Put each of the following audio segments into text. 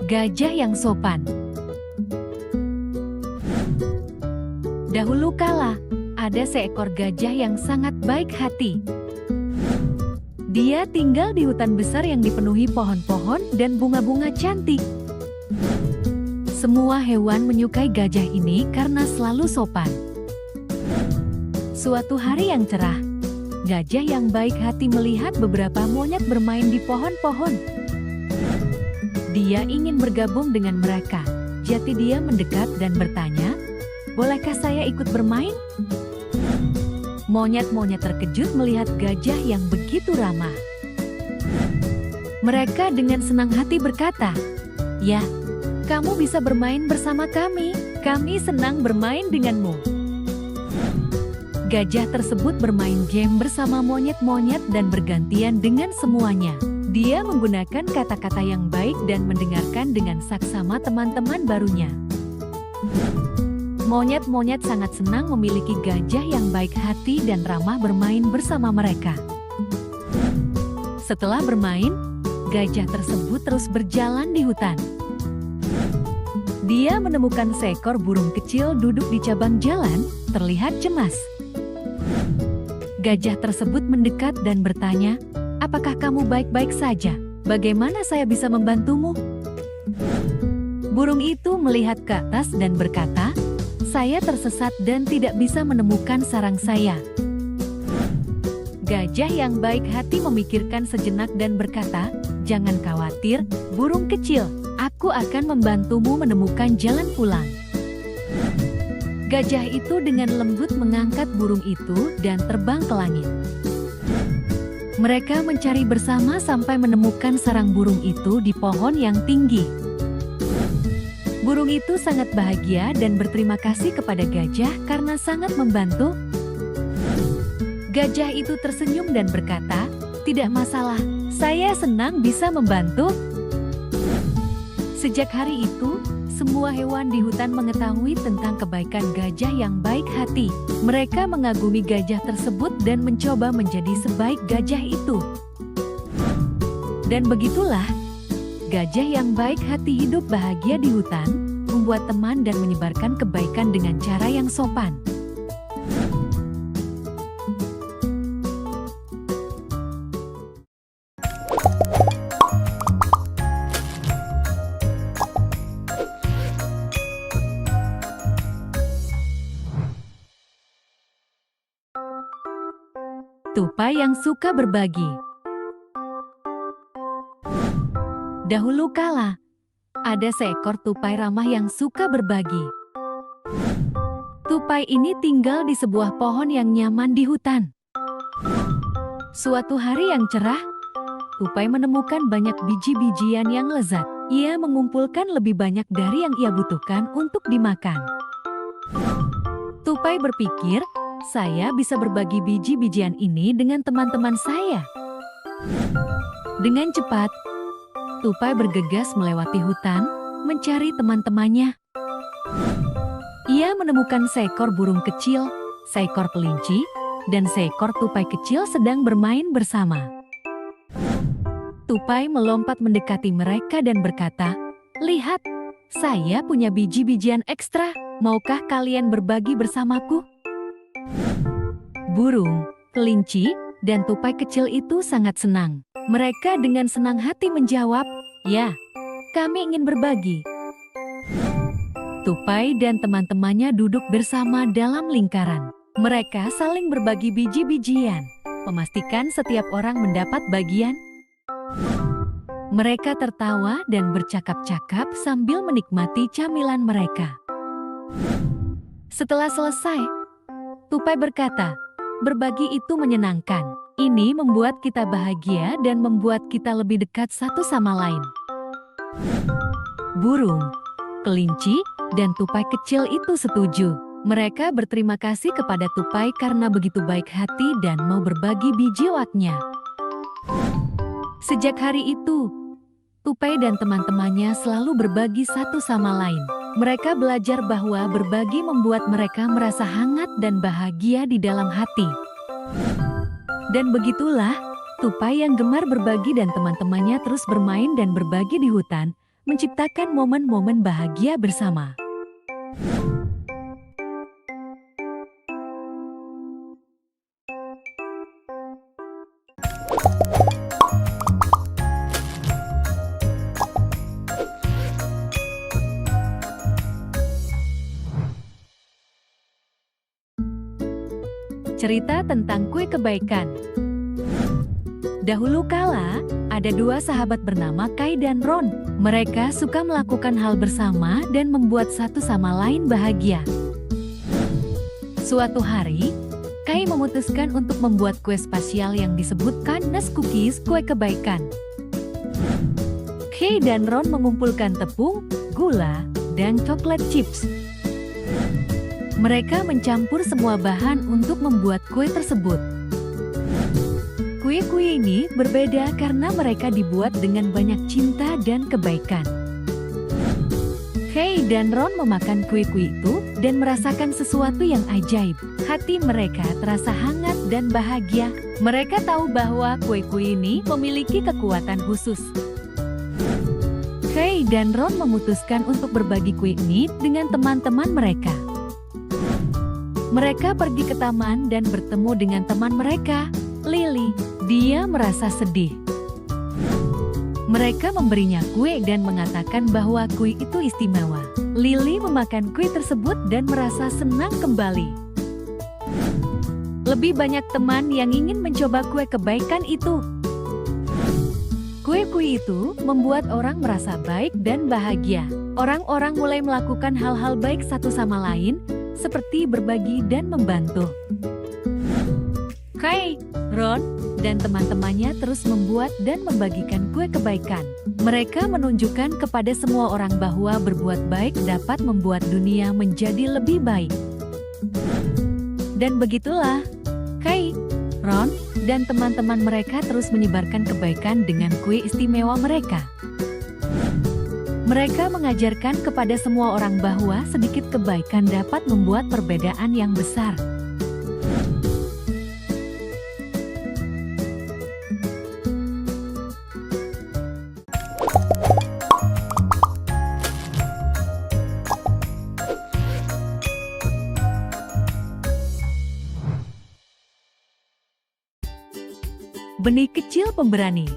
Gajah yang sopan. Dahulu kala, ada seekor gajah yang sangat baik hati. Dia tinggal di hutan besar yang dipenuhi pohon-pohon dan bunga-bunga cantik. Semua hewan menyukai gajah ini karena selalu sopan. Suatu hari yang cerah, gajah yang baik hati melihat beberapa monyet bermain di pohon-pohon. Dia ingin bergabung dengan mereka, jadi dia mendekat dan bertanya, "Bolehkah saya ikut bermain?" Monyet-monyet terkejut melihat gajah yang begitu ramah. Mereka dengan senang hati berkata, "Ya, kamu bisa bermain bersama kami. Kami senang bermain denganmu." Gajah tersebut bermain game bersama monyet-monyet dan bergantian dengan semuanya. Dia menggunakan kata-kata yang baik dan mendengarkan dengan saksama teman-teman barunya. Monyet-monyet sangat senang memiliki gajah yang baik hati dan ramah bermain bersama mereka. Setelah bermain, gajah tersebut terus berjalan di hutan. Dia menemukan seekor burung kecil duduk di cabang jalan, terlihat cemas. Gajah tersebut mendekat dan bertanya, "Apakah kamu baik-baik saja? Bagaimana saya bisa membantumu?" Burung itu melihat ke atas dan berkata, "Saya tersesat dan tidak bisa menemukan sarang saya." Gajah yang baik hati memikirkan sejenak dan berkata, "Jangan khawatir, burung kecil. Aku akan membantumu menemukan jalan pulang." Gajah itu dengan lembut mengangkat burung itu dan terbang ke langit. Mereka mencari bersama sampai menemukan sarang burung itu di pohon yang tinggi. Burung itu sangat bahagia dan berterima kasih kepada gajah karena sangat membantu. Gajah itu tersenyum dan berkata, "Tidak masalah, saya senang bisa membantu." Sejak hari itu, semua hewan di hutan mengetahui tentang kebaikan gajah yang baik hati. Mereka mengagumi gajah tersebut dan mencoba menjadi sebaik gajah itu. Dan begitulah, gajah yang baik hati hidup bahagia di hutan, membuat teman dan menyebarkan kebaikan dengan cara yang sopan. Tupai yang suka berbagi. Dahulu kala, ada seekor tupai ramah yang suka berbagi. Tupai ini tinggal di sebuah pohon yang nyaman di hutan. Suatu hari yang cerah, tupai menemukan banyak biji-bijian yang lezat. Ia mengumpulkan lebih banyak dari yang ia butuhkan untuk dimakan. Tupai berpikir, "Saya bisa berbagi biji-bijian ini dengan teman-teman saya." Dengan cepat, tupai bergegas melewati hutan, mencari teman-temannya. Ia menemukan seekor burung kecil, seekor kelinci, dan seekor tupai kecil sedang bermain bersama. Tupai melompat mendekati mereka dan berkata, "Lihat, saya punya biji-bijian ekstra. Maukah kalian berbagi bersamaku?" Burung, kelinci, dan tupai kecil itu sangat senang. Mereka dengan senang hati menjawab, "Ya, kami ingin berbagi." Tupai dan teman-temannya duduk bersama dalam lingkaran. Mereka saling berbagi biji-bijian, memastikan setiap orang mendapat bagian. Mereka tertawa dan bercakap-cakap sambil menikmati camilan mereka. Setelah selesai, tupai berkata, "Berbagi itu menyenangkan. Ini membuat kita bahagia dan membuat kita lebih dekat satu sama lain." Burung, kelinci, dan tupai kecil itu setuju. Mereka berterima kasih kepada tupai karena begitu baik hati dan mau berbagi biji oatnya. Sejak hari itu, tupai dan teman-temannya selalu berbagi satu sama lain. Mereka belajar bahwa berbagi membuat mereka merasa hangat dan bahagia di dalam hati. Dan begitulah, tupai yang gemar berbagi dan teman-temannya terus bermain dan berbagi di hutan, menciptakan momen-momen bahagia bersama. Cerita tentang kue kebaikan. Dahulu kala, ada dua sahabat bernama Kai dan Ron. Mereka suka melakukan hal bersama dan membuat satu sama lain bahagia. Suatu hari, Kai memutuskan untuk membuat kue spesial yang disebutkan Nest Cookies, kue kebaikan. Kai dan Ron mengumpulkan tepung, gula, dan coklat chips. Mereka mencampur semua bahan untuk membuat kue tersebut. Kue-kue ini berbeda karena mereka dibuat dengan banyak cinta dan kebaikan. Kai dan Ron memakan kue-kue itu dan merasakan sesuatu yang ajaib. Hati mereka terasa hangat dan bahagia. Mereka tahu bahwa kue-kue ini memiliki kekuatan khusus. Kai dan Ron memutuskan untuk berbagi kue ini dengan teman-teman mereka. Mereka pergi ke taman dan bertemu dengan teman mereka, Lily. Dia merasa sedih. Mereka memberinya kue dan mengatakan bahwa kue itu istimewa. Lily memakan kue tersebut dan merasa senang kembali. Lebih banyak teman yang ingin mencoba kue kebaikan itu. Kue-kue itu membuat orang merasa baik dan bahagia. Orang-orang mulai melakukan hal-hal baik satu sama lain, seperti berbagi dan membantu. Kai, Ron, dan teman-temannya terus membuat dan membagikan kue kebaikan. Mereka menunjukkan kepada semua orang bahwa berbuat baik dapat membuat dunia menjadi lebih baik. Dan begitulah, Kai, Ron, dan teman-teman mereka terus menyebarkan kebaikan dengan kue istimewa mereka. Mereka mengajarkan kepada semua orang bahwa sedikit kebaikan dapat membuat perbedaan yang besar. Benih kecil pemberani.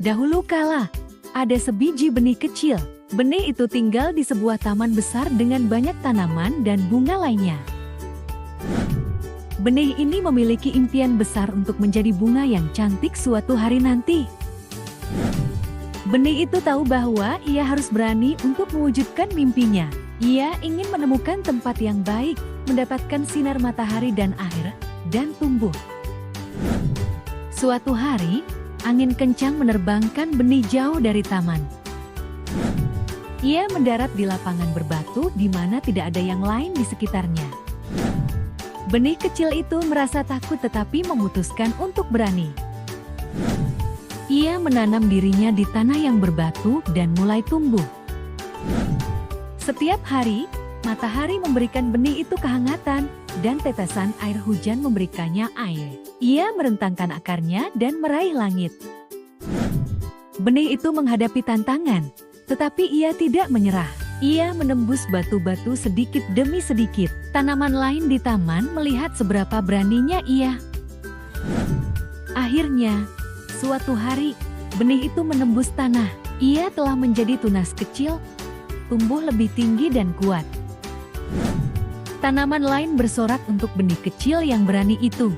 Dahulu kala, ada sebiji benih kecil. Benih itu tinggal di sebuah taman besar dengan banyak tanaman dan bunga lainnya. Benih ini memiliki impian besar untuk menjadi bunga yang cantik suatu hari nanti. Benih itu tahu bahwa ia harus berani untuk mewujudkan mimpinya. Ia ingin menemukan tempat yang baik, mendapatkan sinar matahari dan air, dan tumbuh. Suatu hari, angin kencang menerbangkan benih jauh dari taman. Ia mendarat di lapangan berbatu di mana tidak ada yang lain di sekitarnya. Benih kecil itu merasa takut tetapi memutuskan untuk berani. Ia menanam dirinya di tanah yang berbatu dan mulai tumbuh. Setiap hari, matahari memberikan benih itu kehangatan dan tetesan air hujan memberikannya air. Ia merentangkan akarnya dan meraih langit. Benih itu menghadapi tantangan, tetapi ia tidak menyerah. Ia menembus batu-batu sedikit demi sedikit. Tanaman lain di taman melihat seberapa beraninya ia. Akhirnya, suatu hari, benih itu menembus tanah. Ia telah menjadi tunas kecil, tumbuh lebih tinggi dan kuat. Tanaman lain bersorak untuk benih kecil yang berani itu.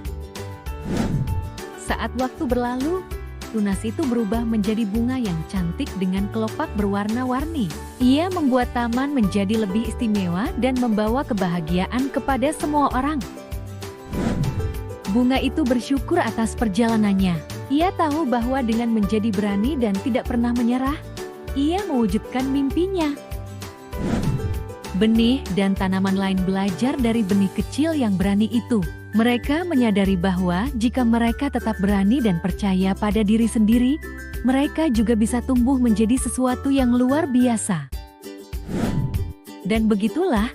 Saat waktu berlalu, tunas itu berubah menjadi bunga yang cantik dengan kelopak berwarna-warni. Ia membuat taman menjadi lebih istimewa dan membawa kebahagiaan kepada semua orang. Bunga itu bersyukur atas perjalanannya. Ia tahu bahwa dengan menjadi berani dan tidak pernah menyerah, ia mewujudkan mimpinya. Benih dan tanaman lain belajar dari benih kecil yang berani itu. Mereka menyadari bahwa jika mereka tetap berani dan percaya pada diri sendiri, mereka juga bisa tumbuh menjadi sesuatu yang luar biasa. Dan begitulah,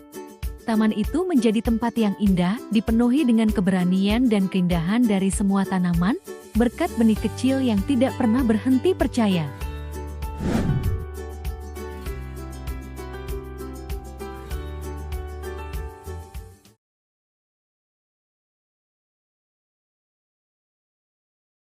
taman itu menjadi tempat yang indah, dipenuhi dengan keberanian dan keindahan dari semua tanaman, berkat benih kecil yang tidak pernah berhenti percaya.